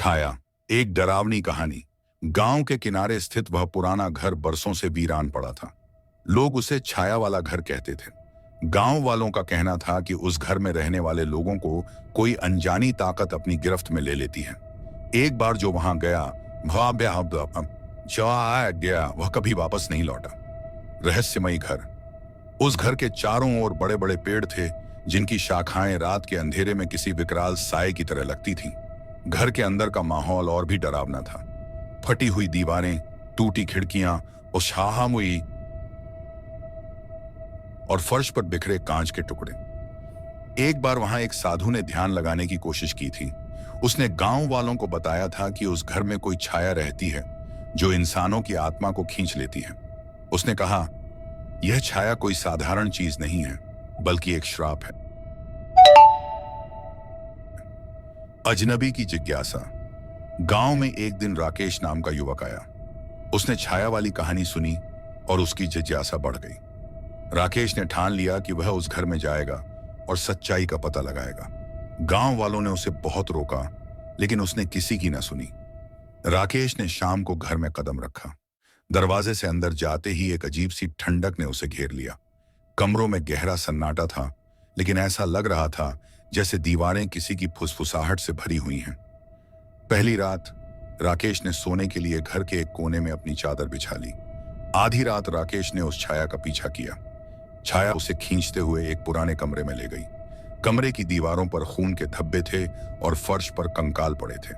छाया, एक डरावनी कहानी। गांव के किनारे स्थित वह पुराना घर बरसों से वीरान पड़ा था। लोग उसे छाया वाला घर कहते थे। गांव वालों का कहना था कि उस घर में रहने वाले लोगों को कोई अनजानी ताकत अपनी गिरफ्त में ले लेती है। एक बार जो वहां गया वह कभी वापस नहीं लौटा। रहस्यमयी घर। उस घर के चारों ओर बड़े बड़े पेड़ थे, जिनकी शाखाएं रात के अंधेरे में किसी विकराल साए की तरह लगती थीं। घर के अंदर का माहौल और भी डरावना था। फटी हुई दीवारें, टूटी खिड़कियां और शाहमुई और फर्श पर बिखरे कांच के टुकड़े। एक बार वहां एक साधु ने ध्यान लगाने की कोशिश की थी। उसने गांव वालों को बताया था कि उस घर में कोई छाया रहती है जो इंसानों की आत्मा को खींच लेती है। उसने कहा, यह छाया कोई साधारण चीज नहीं है, बल्कि एक श्राप है। अजनबी की जिज्ञासा। गांव में एक दिन राकेश नाम का युवक आया। उसने छाया वाली कहानी सुनी और उसकी जिज्ञासा बढ़ गई। राकेश ने ठान लिया कि वह उस घर में जाएगा और सच्चाई का पता लगाएगा। गांव वालों ने उसे बहुत रोका, लेकिन उसने किसी की न सुनी। राकेश ने शाम को घर में कदम रखा। दरवाजे से अंदर जाते ही एक अजीब सी ठंडक ने उसे घेर लिया। कमरों में गहरा सन्नाटा था, लेकिन ऐसा लग रहा था जैसे दीवारें किसी की फुसफुसाहट से भरी हुई हैं। पहली रात राकेश ने सोने के लिए घर के एक कोने में अपनी चादर बिछा ली। आधी रात राकेश ने उस छाया का पीछा किया। छाया उसे खींचते हुए एक पुराने कमरे में ले गई। कमरे की दीवारों पर खून के धब्बे थे और फर्श पर कंकाल पड़े थे।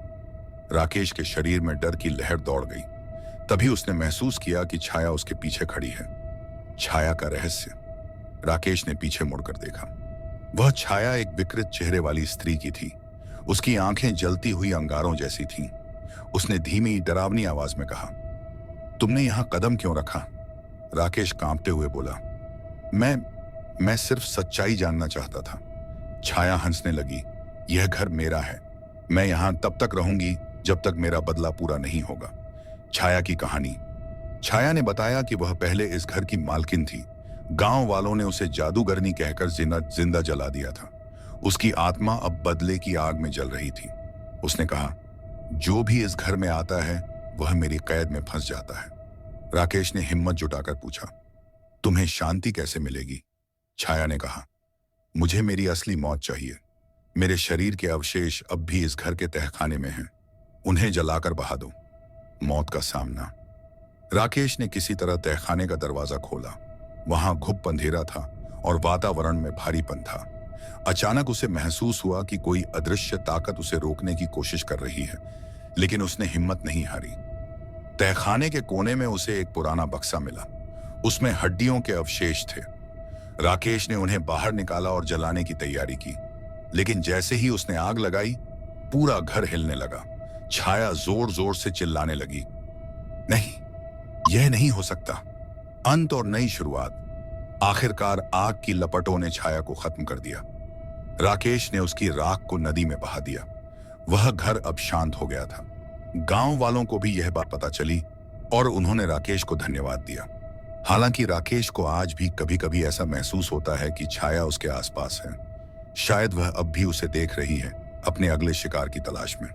राकेश के शरीर में डर की लहर दौड़ गई। तभी उसने महसूस किया कि छाया उसके पीछे खड़ी है। छाया का रहस्य। राकेश ने पीछे मुड़कर देखा। वह छाया एक विकृत चेहरे वाली स्त्री की थी। उसकी आंखें जलती हुई अंगारों जैसी थीं। उसने धीमी डरावनी आवाज में कहा, तुमने यहां कदम क्यों रखा? राकेश कांपते हुए बोला, मैं सिर्फ सच्चाई जानना चाहता था। छाया हंसने लगी, यह घर मेरा है। मैं यहां तब तक रहूंगी जब तक मेरा बदला पूरा नहीं होगा। छाया की कहानी। छाया ने बताया कि वह पहले इस घर की मालकिन थी। गांव वालों ने उसे जादूगरनी कहकर जिंदा जला दिया था। उसकी आत्मा अब बदले की आग में जल रही थी। उसने कहा, जो भी इस घर में आता है वह मेरी कैद में फंस जाता है। राकेश ने हिम्मत जुटाकर पूछा, तुम्हें शांति कैसे मिलेगी? छाया ने कहा, मुझे मेरी असली मौत चाहिए। मेरे शरीर के अवशेष अब भी इस घर के तहखाने में हैं। उन्हें जलाकर बहा दो। मौत का सामना। राकेश ने किसी तरह तहखाने का दरवाजा खोला। वहां घुप अंधेरा था और वातावरण में भारीपन था। अचानक उसे महसूस हुआ कि कोई अदृश्य ताकत उसे रोकने की कोशिश कर रही है, लेकिन उसने हिम्मत नहीं हारी। तहखाने के कोने में उसे एक पुराना बक्सा मिला। उसमें हड्डियों के अवशेष थे। राकेश ने उन्हें बाहर निकाला और जलाने की तैयारी की, लेकिन जैसे ही उसने आग लगाई, पूरा घर हिलने लगा। छाया जोर जोर से चिल्लाने लगी, नहीं, यह नहीं हो सकता। अंत और नई शुरुआत। आखिरकार आग की लपटों ने छाया को खत्म कर दिया। राकेश ने उसकी राख को नदी में बहा दिया। वह घर अब शांत हो गया था। गांव वालों को भी यह बात पता चली और उन्होंने राकेश को धन्यवाद दिया। हालांकि राकेश को आज भी कभी कभी ऐसा महसूस होता है कि छाया उसके आसपास है। शायद वह अब भी उसे देख रही है, अपने अगले शिकार की तलाश में।